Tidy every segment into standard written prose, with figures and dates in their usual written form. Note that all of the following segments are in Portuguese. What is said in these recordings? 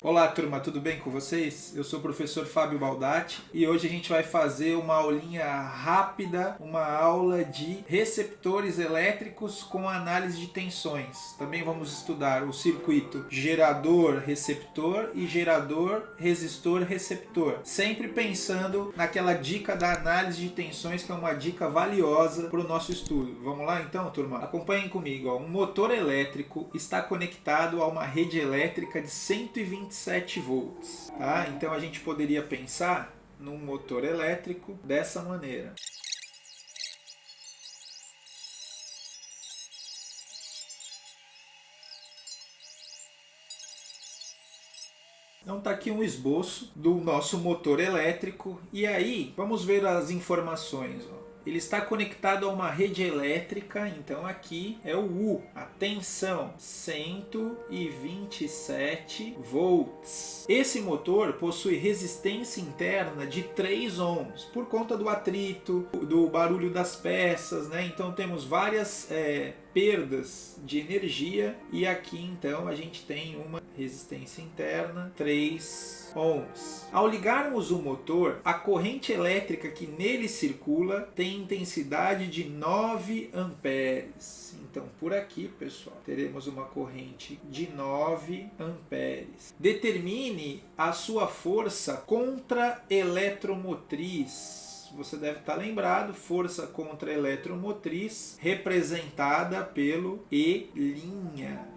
Olá turma, tudo bem com vocês? Eu sou o professor Fábio Baldatti e hoje a gente vai fazer uma aulinha rápida, uma aula de receptores elétricos com análise de tensões. Também vamos estudar o circuito gerador-receptor e gerador-resistor-receptor. Sempre pensando naquela dica da análise de tensões, que é uma dica valiosa para o nosso estudo. Vamos lá então, turma? Acompanhem comigo. Um motor elétrico está conectado a uma rede elétrica de 127 volts. Tá? Então a gente poderia pensar num motor elétrico dessa maneira. Então está aqui um esboço do nosso motor elétrico e aí vamos ver as informações. Ele está conectado a uma rede elétrica, então aqui é o U, a tensão, 127 volts. Esse motor possui resistência interna de 3 ohms, por conta do atrito, do barulho das peças, né? Então temos várias perdas de energia e aqui então a gente tem uma resistência interna 3 ohms. Ao ligarmos o motor, a corrente elétrica que nele circula tem intensidade de 9 amperes. Então por aqui, pessoal, teremos uma corrente de 9 amperes. Determine a sua força contra-eletromotriz. Você deve estar lembrado, força contra-eletromotriz representada pelo E',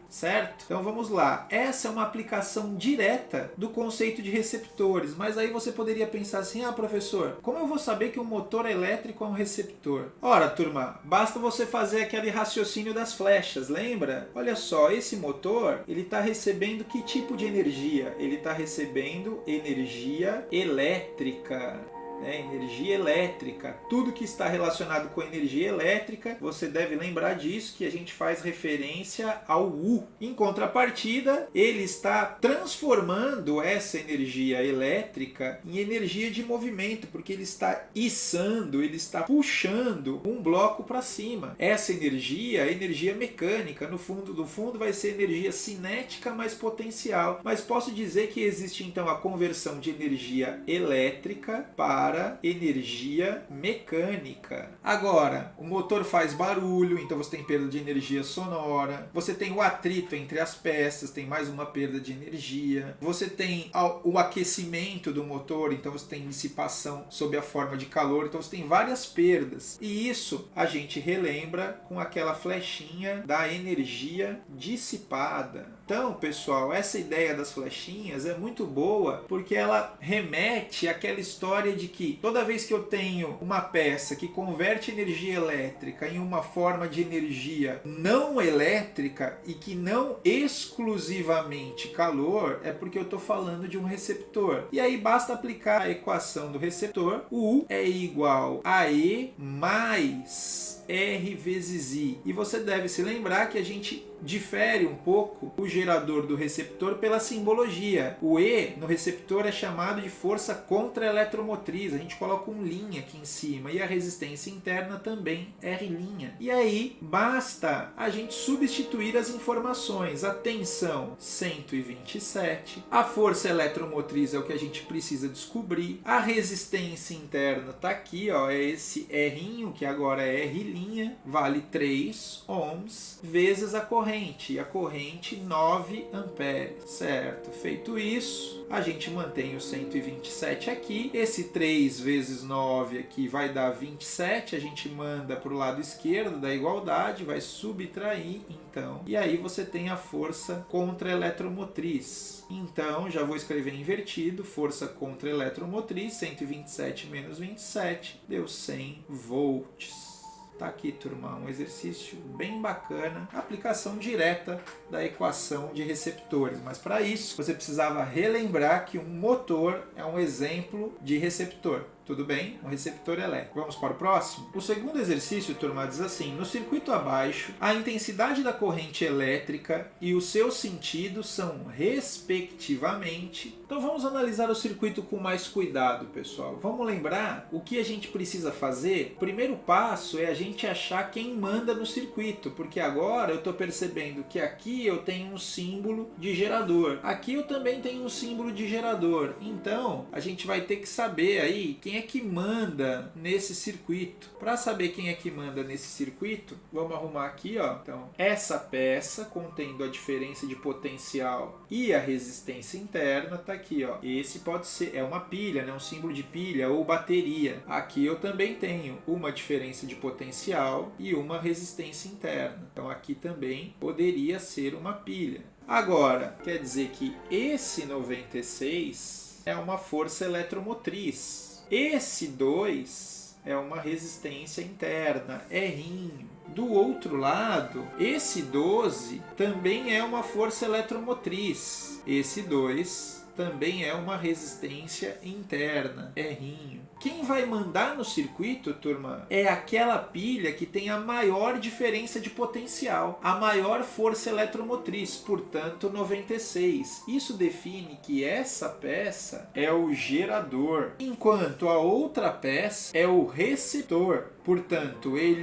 certo? Então vamos lá. Essa é uma aplicação direta do conceito de receptores, mas aí você poderia pensar assim, professor, como eu vou saber que um motor elétrico é um receptor? Ora, turma, basta você fazer aquele raciocínio das flechas, lembra? Olha só, esse motor, ele está recebendo que tipo de energia? Ele está recebendo energia elétrica. Energia elétrica, tudo que está relacionado com energia elétrica, você deve lembrar disso, que a gente faz referência ao U. Em contrapartida, ele está transformando essa energia elétrica em energia de movimento, porque ele está içando, ele está puxando um bloco para cima. Essa energia é energia mecânica, no fundo vai ser energia cinética mais potencial, mas posso dizer que existe então a conversão de energia elétrica para energia mecânica. Agora, o motor faz barulho, então você tem perda de energia sonora. Você tem o atrito entre as peças, tem mais uma perda de energia. Você tem o aquecimento do motor, então você tem dissipação sob a forma de calor. Então você tem várias perdas. E isso a gente relembra com aquela flechinha da energia dissipada. Então, pessoal, essa ideia das flechinhas é muito boa porque ela remete àquela história de que toda vez que eu tenho uma peça que converte energia elétrica em uma forma de energia não elétrica e que não exclusivamente calor, é porque eu estou falando de um receptor. E aí basta aplicar a equação do receptor. O U é igual a E mais R vezes I. E você deve se lembrar que a gente difere um pouco o gerador do receptor pela simbologia. O E no receptor é chamado de força contra-eletromotriz. A gente coloca um linha aqui em cima e a resistência interna também R'. E aí basta a gente substituir as informações. A tensão 127, a força eletromotriz é o que a gente precisa descobrir, a resistência interna está aqui, é esse R', que agora é R', vale 3 ohms, vezes a corrente. E a corrente 9 amperes, certo? Feito isso, a gente mantém o 127 aqui. Esse 3 vezes 9 aqui vai dar 27. A gente manda para o lado esquerdo da igualdade, vai subtrair, então. E aí você tem a força contra-eletromotriz. Então, já vou escrever invertido. Força contra-eletromotriz, 127 menos 27, deu 100 volts. Tá aqui, turma, um exercício bem bacana, aplicação direta da equação de receptores. Mas para isso, você precisava relembrar que um motor é um exemplo de receptor. Tudo bem? Um receptor elétrico. Vamos para o próximo? O segundo exercício, turma, diz assim: no circuito abaixo, a intensidade da corrente elétrica e o seu sentido são respectivamente... Então vamos analisar o circuito com mais cuidado, pessoal. Vamos lembrar o que a gente precisa fazer? O primeiro passo é a gente achar quem manda no circuito, porque agora eu estou percebendo que aqui eu tenho um símbolo de gerador. Aqui eu também tenho um símbolo de gerador. Então, a gente vai ter que saber aí quem é que manda nesse circuito. Para saber quem é que manda nesse circuito, vamos arrumar aqui, ó. Então, essa peça contendo a diferença de potencial e a resistência interna tá aqui, ó. Esse pode ser, é uma pilha, né? Um símbolo de pilha ou bateria. Aqui eu também tenho uma diferença de potencial e uma resistência interna. Então, aqui também poderia ser uma pilha. Agora, quer dizer que esse 96 é uma força eletromotriz. Esse 2 é uma resistência interna, R'inho. Do outro lado, esse 12 também é uma força eletromotriz. Esse 2 também é uma resistência interna, R'inho. Quem vai mandar no circuito, turma, é aquela pilha que tem a maior diferença de potencial, a maior força eletromotriz, portanto 96. Isso define que essa peça é o gerador, enquanto a outra peça é o receptor, portanto E',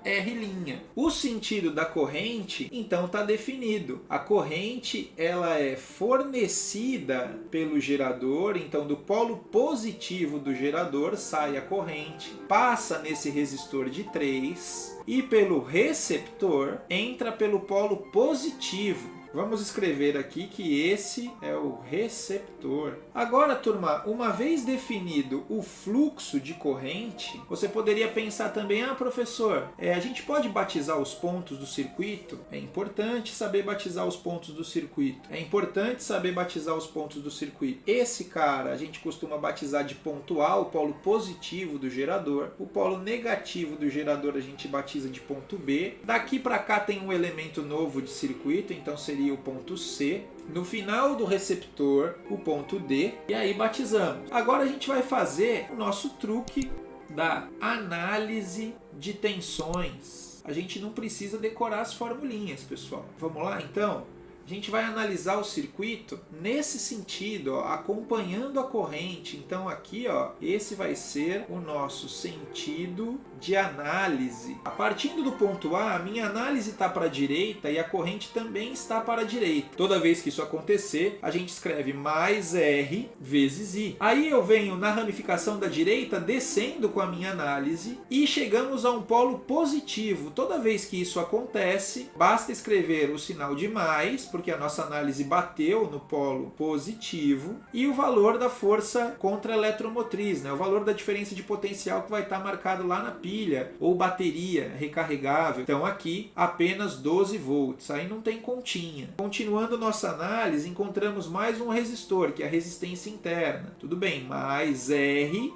R'. O sentido da corrente, então, está definido. A corrente ela é fornecida pelo gerador, então do polo positivo do gerador sai a corrente, passa nesse resistor de 3 e pelo receptor entra pelo polo positivo. Vamos escrever aqui que esse é o receptor. Agora, turma, uma vez definido o fluxo de corrente, você poderia pensar também, professor, a gente pode batizar os pontos do circuito? É importante saber batizar os pontos do circuito. É importante saber batizar os pontos do circuito. Esse cara a gente costuma batizar de ponto A, o polo positivo do gerador. O polo negativo do gerador a gente batiza de ponto B. Daqui para cá tem um elemento novo de circuito, então seria o ponto C, no final do receptor o ponto D, e aí batizamos. Agora a gente vai fazer o nosso truque da análise de tensões. A gente não precisa decorar as formulinhas, pessoal. Vamos lá então? A gente vai analisar o circuito nesse sentido, ó, acompanhando a corrente. Então aqui, ó, esse vai ser o nosso sentido de análise. A partir do ponto A, a minha análise está para a direita e a corrente também está para a direita. Toda vez que isso acontecer, a gente escreve mais R vezes I. Aí eu venho na ramificação da direita, descendo com a minha análise e chegamos a um polo positivo. Toda vez que isso acontece, basta escrever o sinal de mais, porque a nossa análise bateu no polo positivo, e o valor da força contra-eletromotriz, né? O valor da diferença de potencial que vai estar marcado lá na pilha ou bateria recarregável. Então aqui apenas 12 volts, aí não tem continha. Continuando nossa análise, encontramos mais um resistor, que é a resistência interna. Tudo bem, mais R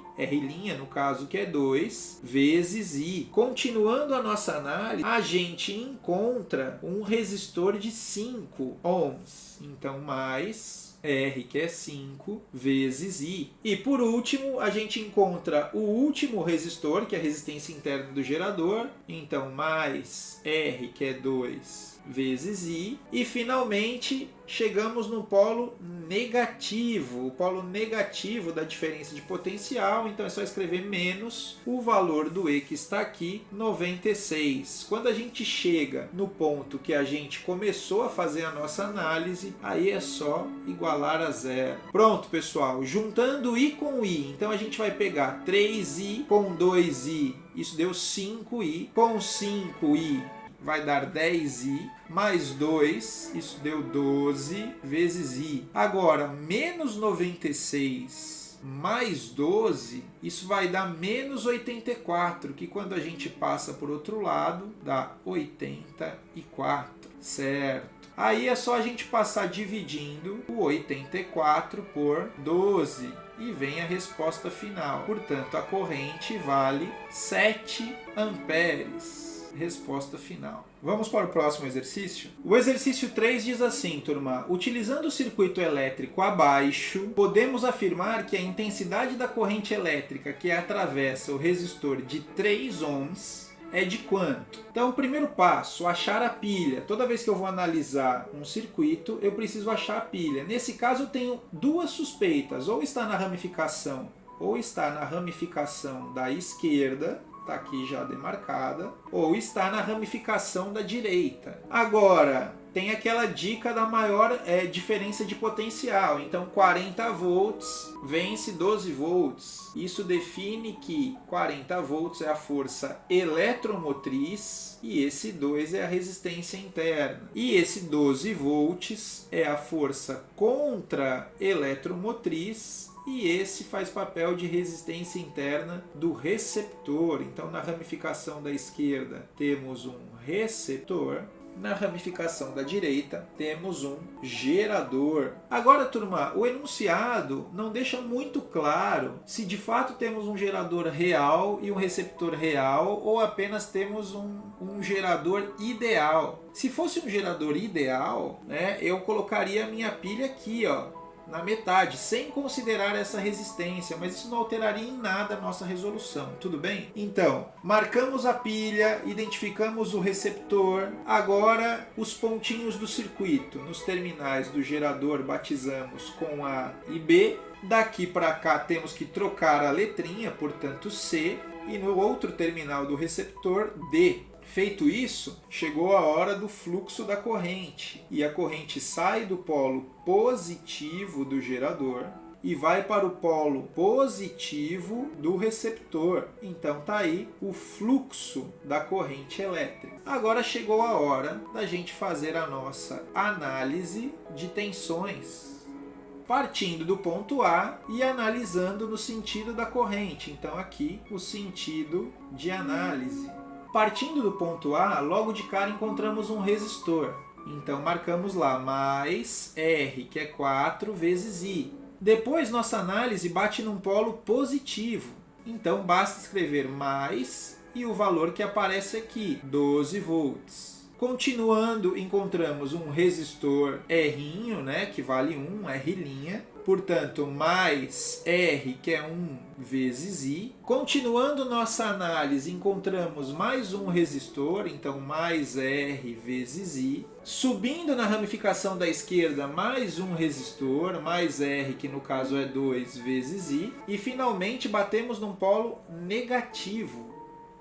no caso que é 2, vezes I. Continuando a nossa análise, a gente encontra um resistor de 5 ohms. Então mais R, que é 5, vezes I. E por último, a gente encontra o último resistor, que é a resistência interna do gerador. Então mais R, que é 2, vezes I. E finalmente chegamos no polo negativo, o polo negativo da diferença de potencial. Então é só escrever menos o valor do E que está aqui, 96. Quando a gente chega no ponto que a gente começou a fazer a nossa análise, aí é só igualar a zero. Pronto, pessoal, juntando I com I, então a gente vai pegar 3I com 2I, isso deu 5I, com 5I vai dar 10I, mais 2, isso deu 12, vezes I. Agora, menos 96 mais 12, isso vai dar menos 84, que quando a gente passa por outro lado, dá 84, certo? Aí é só a gente passar dividindo o 84 por 12 e vem a resposta final. Portanto, a corrente vale 7 amperes. resposta final. Vamos para o próximo exercício? O exercício 3 diz assim, turma: utilizando o circuito elétrico abaixo, podemos afirmar que a intensidade da corrente elétrica que atravessa o resistor de 3 ohms é de quanto? Então, o primeiro passo, achar a pilha. Toda vez que eu vou analisar um circuito, eu preciso achar a pilha. Nesse caso, eu tenho duas suspeitas. Ou está na ramificação, da esquerda, está aqui já demarcada, ou está na ramificação da direita. Agora, tem aquela dica da maior diferença de potencial. Então, 40 volts vence 12 volts. Isso define que 40 volts é a força eletromotriz e esse 2 é a resistência interna. E esse 12 volts é a força contra-eletromotriz e esse faz papel de resistência interna do receptor. Então, na ramificação da esquerda, temos um receptor. Na ramificação da direita, temos um gerador. Agora, turma, o enunciado não deixa muito claro se de fato temos um gerador real e um receptor real ou apenas temos um gerador ideal. Se fosse um gerador ideal, né, eu colocaria a minha pilha aqui, ó, na metade, sem considerar essa resistência, mas isso não alteraria em nada a nossa resolução, tudo bem? Então, marcamos a pilha, identificamos o receptor, agora os pontinhos do circuito. Nos terminais do gerador batizamos com A e B, daqui para cá temos que trocar a letrinha, portanto C, e no outro terminal do receptor D. Feito isso, chegou a hora do fluxo da corrente e a corrente sai do polo positivo do gerador e vai para o polo positivo do receptor. Então tá aí o fluxo da corrente elétrica. Agora chegou a hora da gente fazer a nossa análise de tensões, partindo do ponto A e analisando no sentido da corrente. Então aqui o sentido de análise. Partindo do ponto A, logo de cara encontramos um resistor. Então marcamos lá mais R, que é 4 vezes I. Depois nossa análise bate num polo positivo. Então basta escrever mais e o valor que aparece aqui, 12 volts. Continuando, encontramos um resistor R, né, que vale 1, R'. Portanto, mais R, que é 1 vezes I. Continuando nossa análise, encontramos mais um resistor, então mais R vezes I. Subindo na ramificação da esquerda, mais um resistor, mais R, que no caso é 2 vezes I. E finalmente batemos num polo negativo.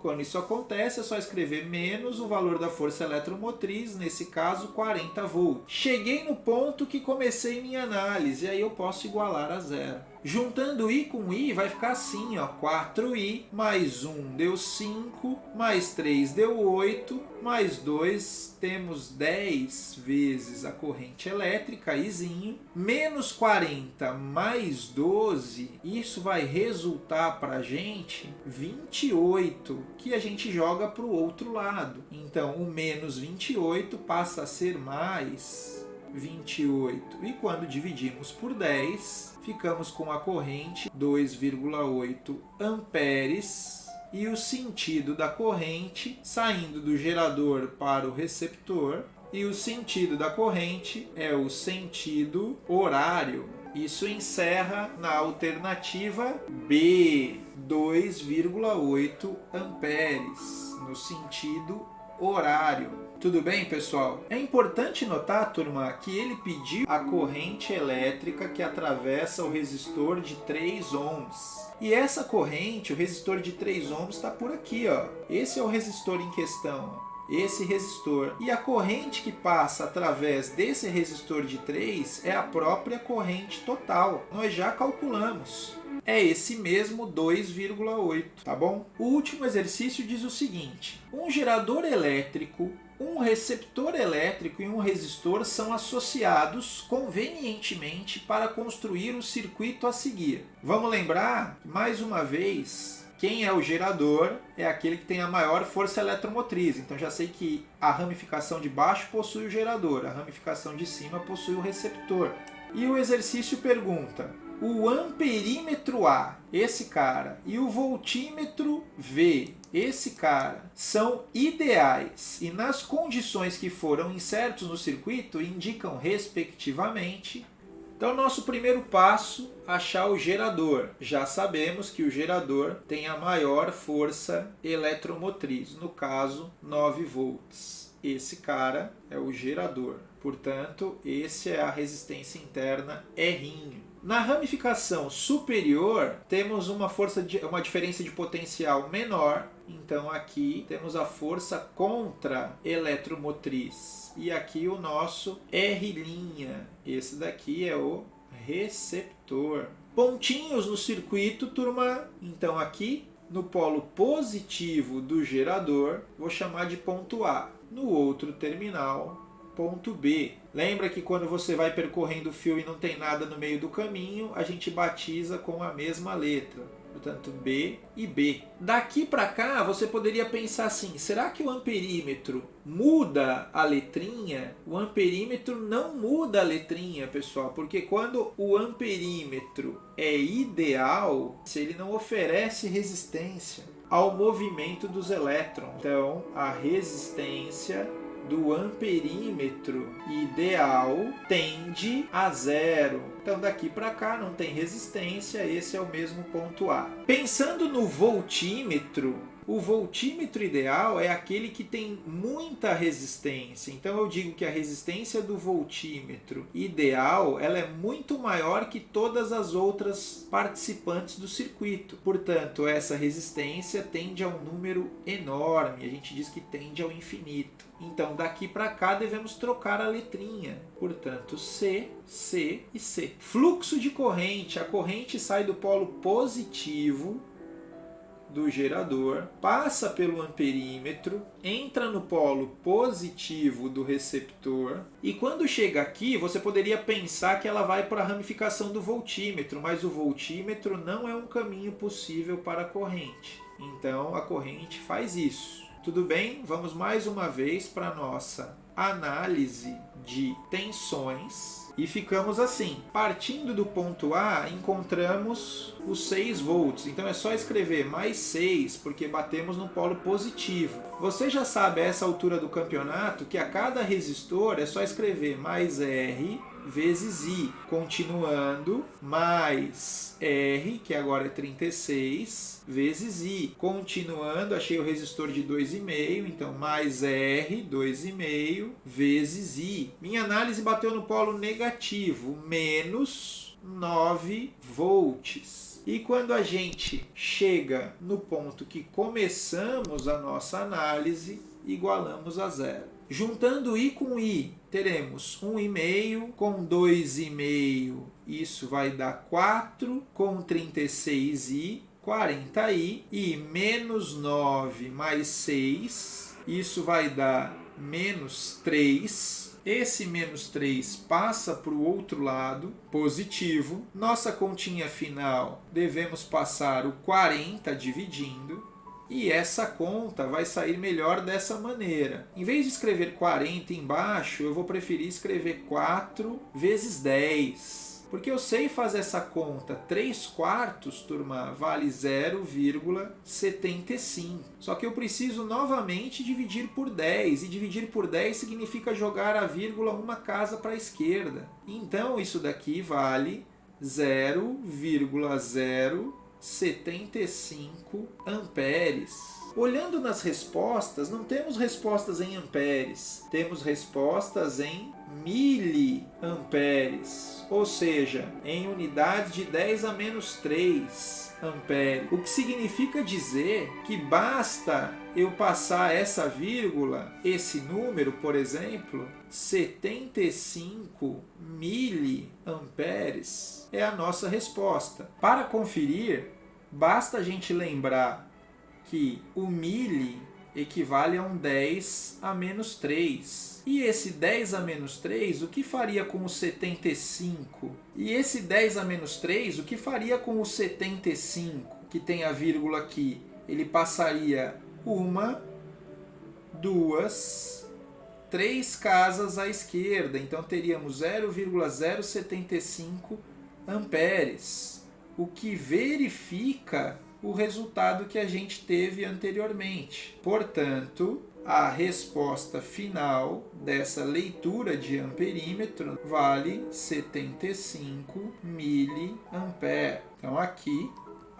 Quando isso acontece, é só escrever menos o valor da força eletromotriz, nesse caso 40 volts. Cheguei no ponto que comecei minha análise, aí eu posso igualar a zero. Juntando I com I vai ficar assim, ó, 4I, mais 1 deu 5, mais 3 deu 8, mais 2 temos 10 vezes a corrente elétrica, Izinho, menos 40 mais 12, isso vai resultar para a gente 28, que a gente joga para o outro lado. Então o menos 28 passa a ser mais 28. E quando dividimos por 10, ficamos com a corrente 2,8 amperes e o sentido da corrente saindo do gerador para o receptor, e o sentido da corrente é o sentido horário. Isso encerra na alternativa B, 2,8 amperes, no sentido horário. Tudo bem, pessoal? É importante notar, turma, que ele pediu a corrente elétrica que atravessa o resistor de 3 ohms. E essa corrente, o resistor de 3 ohms, está por aqui, ó. Esse é o resistor em questão, esse resistor. E a corrente que passa através desse resistor de 3 é a própria corrente total. Nós já calculamos. É esse mesmo 2,8, tá bom? O último exercício diz o seguinte: um gerador elétrico, um receptor elétrico e um resistor são associados convenientemente para construir o circuito a seguir. Vamos lembrar, mais uma vez, quem é o gerador é aquele que tem a maior força eletromotriz. Então já sei que a ramificação de baixo possui o gerador, a ramificação de cima possui o receptor. E o exercício pergunta: o amperímetro A, esse cara, e o voltímetro V, esse cara, são ideais e nas condições que foram insertos no circuito indicam respectivamente. Então, nosso primeiro passo, achar o gerador. Já sabemos que o gerador tem a maior força eletromotriz, no caso, 9 volts. Esse cara é o gerador. Portanto, esse é a resistência interna R'. Na ramificação superior, temos uma diferença de potencial menor. Então, aqui temos a força contra-eletromotriz. E aqui o nosso R'. Esse daqui é o receptor. Pontinhos no circuito, turma. Então, aqui no polo positivo do gerador, vou chamar de ponto A. No outro terminal, ponto B. Lembra que quando você vai percorrendo o fio e não tem nada no meio do caminho, a gente batiza com a mesma letra. Portanto, B e B. Daqui para cá, você poderia pensar assim, será que o amperímetro muda a letrinha? O amperímetro não muda a letrinha, pessoal, porque quando o amperímetro é ideal, se ele não oferece resistência ao movimento dos elétrons. Então, a resistência do amperímetro ideal tende a 0. Então daqui para cá não tem resistência, esse é o mesmo ponto A. Pensando no voltímetro, o voltímetro ideal é aquele que tem muita resistência. Então eu digo que a resistência do voltímetro ideal ela é muito maior que todas as outras participantes do circuito. Portanto, essa resistência tende a um número enorme. A gente diz que tende ao infinito. Então, daqui para cá devemos trocar a letrinha. Portanto, C, C e C. Fluxo de corrente. A corrente sai do polo positivo do gerador, passa pelo amperímetro, entra no polo positivo do receptor e quando chega aqui você poderia pensar que ela vai para a ramificação do voltímetro, mas o voltímetro não é um caminho possível para a corrente. Então a corrente faz isso. Tudo bem? Vamos mais uma vez para a nossa análise de tensões. E ficamos assim, partindo do ponto A, encontramos os 6 volts. Então é só escrever mais 6, porque batemos no polo positivo. Você já sabe a essa altura do campeonato que a cada resistor é só escrever mais R vezes I. Continuando, mais R, que agora é 36, vezes I. Continuando, achei o resistor de 2,5, então mais R, 2,5, vezes I. Minha análise bateu no polo negativo, menos 9 volts. E quando a gente chega no ponto que começamos a nossa análise, igualamos a 0. Juntando I com I, teremos 1,5 com 2,5, isso vai dar 4, com 36i, 40i, e menos 9 mais 6, isso vai dar menos 3. Esse menos 3 passa para o outro lado, positivo. Nossa continha final, devemos passar o 40 dividindo. E essa conta vai sair melhor dessa maneira. Em vez de escrever 40 embaixo, eu vou preferir escrever 4 vezes 10. Porque eu sei fazer essa conta. 3 quartos, turma, vale 0,75. Só que eu preciso novamente dividir por 10. E dividir por 10 significa jogar a vírgula uma casa para a esquerda. Então, isso daqui vale 0,075 amperes. Olhando nas respostas, não temos respostas em amperes, temos respostas em miliamperes, ou seja, em unidades de 10 a menos 3 amperes. O que significa dizer que basta eu passar essa vírgula, esse número, por exemplo, 75 miliamperes é a nossa resposta. Para conferir, basta a gente lembrar que o mili equivale a um 10 a menos 3. E esse 10 a menos 3, o que faria com o 75? E esse 10 a menos 3, o que faria com o 75, que tem a vírgula aqui? Ele passaria 1, 2, 3 casas à esquerda. Então teríamos 0,075 amperes. O que verifica o resultado que a gente teve anteriormente. Portanto, a resposta final dessa leitura de amperímetro vale 75 miliampere. Então aqui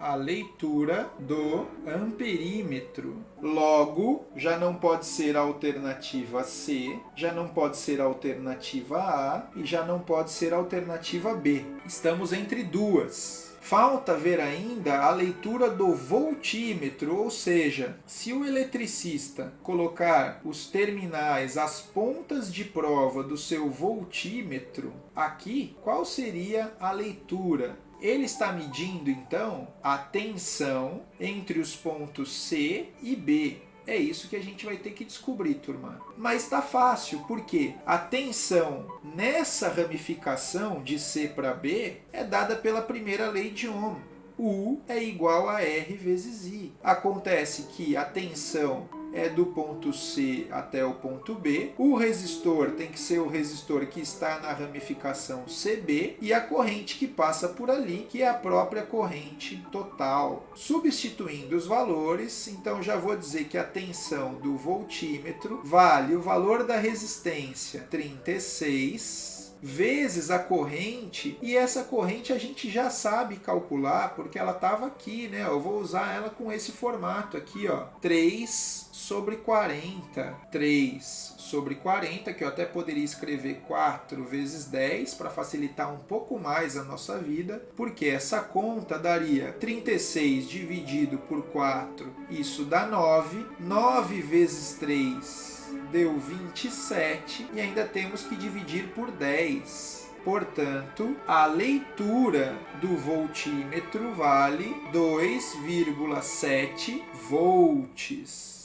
a leitura do amperímetro. Logo, já não pode ser a alternativa C, já não pode ser a alternativa A e já não pode ser a alternativa B. Estamos entre duas. Falta ver ainda a leitura do voltímetro, ou seja, se o eletricista colocar os terminais, as pontas de prova do seu voltímetro aqui, qual seria a leitura? Ele está medindo, então, a tensão entre os pontos C e B. É isso que a gente vai ter que descobrir, turma. Mas está fácil, porque a tensão nessa ramificação de C para B é dada pela primeira lei de Ohm. U é igual a R vezes I. Acontece que a tensão é do ponto C até o ponto B. O resistor tem que ser o resistor que está na ramificação CB e a corrente que passa por ali, que é a própria corrente total. Substituindo os valores, então já vou dizer que a tensão do voltímetro vale o valor da resistência 36 vezes a corrente, e essa corrente a gente já sabe calcular porque ela estava aqui, né? Eu vou usar ela com esse formato aqui, ó, 3 sobre 40. 3 sobre 40, que eu até poderia escrever 4 vezes 10 para facilitar um pouco mais a nossa vida, porque essa conta daria 36 dividido por 4, isso dá 9. 9 vezes 3 deu 27 e ainda temos que dividir por 10. Portanto, a leitura do voltímetro vale 2,7 volts.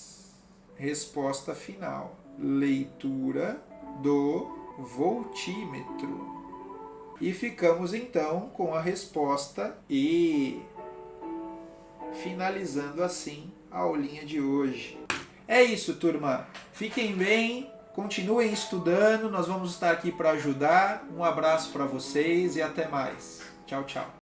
Resposta final. Leitura do voltímetro. E ficamos então com a resposta E. Finalizando assim a aulinha de hoje. É isso, turma. Fiquem bem, continuem estudando, nós vamos estar aqui para ajudar. Um abraço para vocês e até mais. Tchau, tchau.